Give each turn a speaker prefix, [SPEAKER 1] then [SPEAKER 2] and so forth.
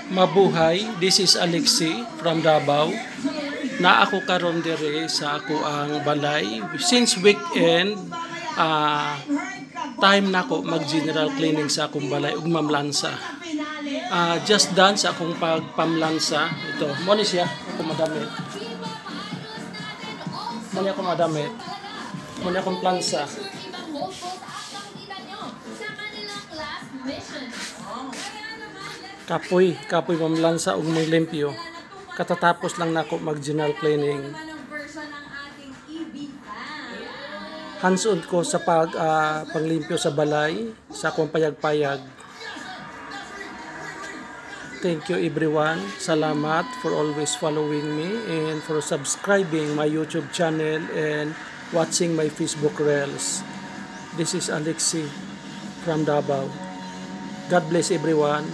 [SPEAKER 1] Mabuhay, this is Alexi from Davao. Na ako karon dire sa ako ang balay. Since weekend, time na ko mag general cleaning sa akong balay ug mamlansa. Just done sa akong pagpamlansa. Ito, mo ni siya ako madamit. Mo ni ako madamit. Mo ni akong plansa. Kapoy mamlansa ug maglimpyo. Katatapos lang nako mag general cleaning. Hands-on ko sa paglimpyo sa balay, sa akong payag-payag. Thank you everyone. Salamat for always following me and for subscribing my YouTube channel and watching my Facebook Reels. This is Alexi from Davao. God bless everyone.